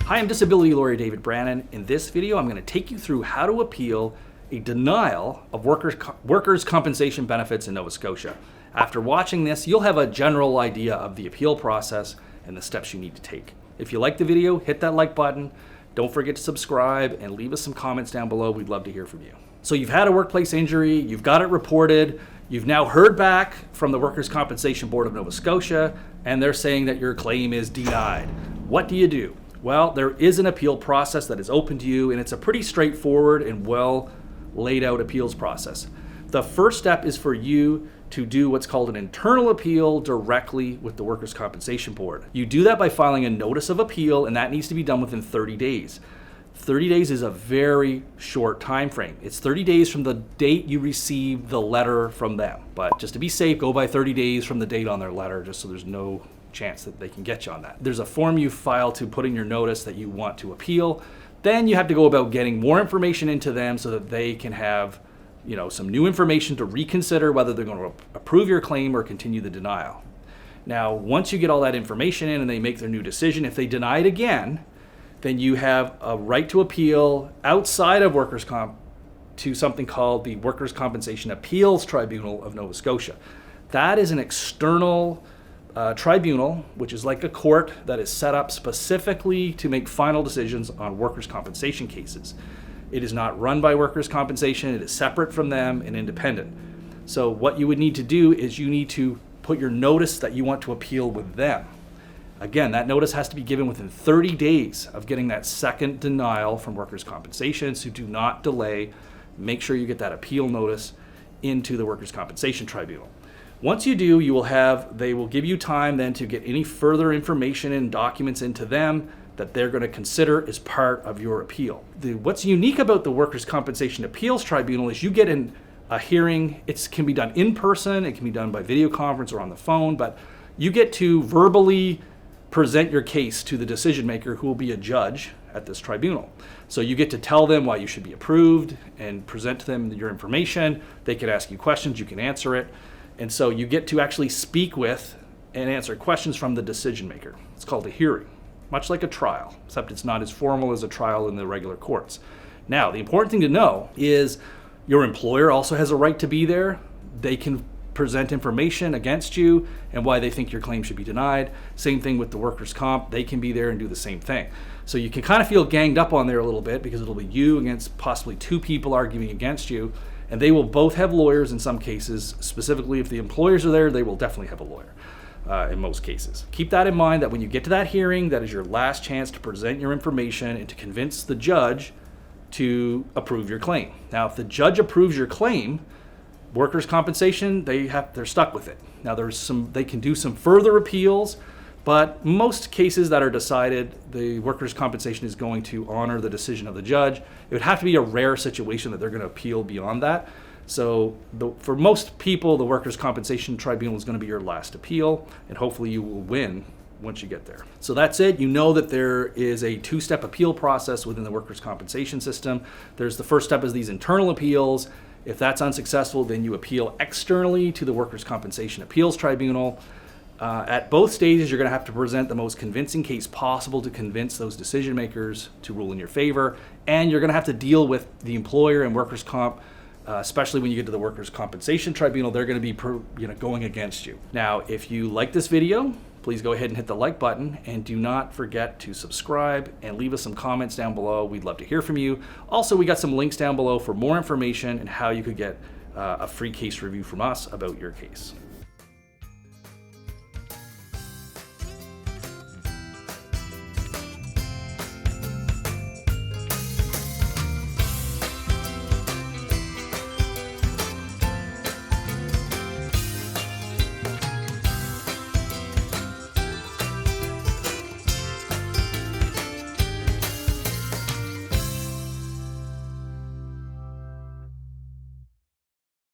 Hi, I'm disability lawyer David Brannon. In this video, I'm going to take you through how to appeal a denial of workers' compensation benefits in Nova Scotia. After watching this, you'll have a general idea of the appeal process and the steps you need to take. If you like the video, hit that like button. Don't forget to subscribe and leave us some comments down below. We'd love to hear from you. So you've had a workplace injury, you've got it reported, you've now heard back from the Workers' Compensation Board of Nova Scotia, and they're saying that your claim is denied. What do you do? Well, there is an appeal process that is open to you, and it's a pretty straightforward and well laid out appeals process. The first step is for you to do what's called an internal appeal directly with the Workers' Compensation Board. You do that by filing a notice of appeal, and that needs to be done within 30 days. 30 days is a very short time frame. It's 30 days from the date you receive the letter from them. But just to be safe, go by 30 days from the date on their letter, just so there's no chance that they can get you on that. There's a form you file to put in your notice that you want to appeal. Then you have to go about getting more information into them so that they can have some new information to reconsider whether they're going to approve your claim or continue the denial. Now, once you get all that information in and they make their new decision, if they deny it again, then you have a right to appeal outside of workers' comp to something called the Workers' Compensation Appeals Tribunal of Nova Scotia. That is an external tribunal, which is like a court that is set up specifically to make final decisions on workers' compensation cases. It is not run by workers' compensation. It is separate from them and independent. So what you would need to do is you need to put your notice that you want to appeal with them. Again, that notice has to be given within 30 days of getting that second denial from workers' compensation, so do not delay. Make sure you get that appeal notice into the Workers' Compensation Tribunal. Once you do, they will give you time then to get any further information and documents into them that they're going to consider as part of your appeal. What's unique about the Workers' Compensation Appeals Tribunal is you get a hearing. It can be done in person, it can be done by video conference or on the phone, but you get to verbally present your case to the decision maker, who will be a judge at this tribunal. So you get to tell them why you should be approved and present to them your information. They can ask you questions, you can answer it. And so you get to actually speak with and answer questions from the decision maker. It's called a hearing, much like a trial, except it's not as formal as a trial in the regular courts. Now, the important thing to know is your employer also has a right to be there. They can present information against you and why they think your claim should be denied. Same thing with the workers' comp. They can be there and do the same thing. So you can kind of feel ganged up on there a little bit because it'll be you against possibly two people arguing against you, and they will both have lawyers in some cases. Specifically, if the employers are there, they will definitely have a lawyer in most cases. Keep that in mind, that when you get to that hearing, that is your last chance to present your information and to convince the judge to approve your claim. Now, if the judge approves your claim, workers' compensation, they're stuck with it. Now, they can do some further appeals, but most cases that are decided, the workers' compensation is going to honor the decision of the judge. It would have to be a rare situation that they're going to appeal beyond that. So for most people, the Workers' Compensation Tribunal is going to be your last appeal, and hopefully you will win once you get there. So that's it. You know that there is a two-step appeal process within the workers' compensation system. The first step is these internal appeals. If that's unsuccessful, then you appeal externally to the Workers' Compensation Appeals Tribunal. At both stages, you're going to have to present the most convincing case possible to convince those decision makers to rule in your favor, and you're going to have to deal with the employer and workers' comp, especially when you get to the Workers' Compensation Tribunal. They're going to be going against you. Now, if you like this video, please go ahead and hit the like button, and do not forget to subscribe and leave us some comments down below. We'd love to hear from you. Also, we got some links down below for more information and how you could get a free case review from us about your case.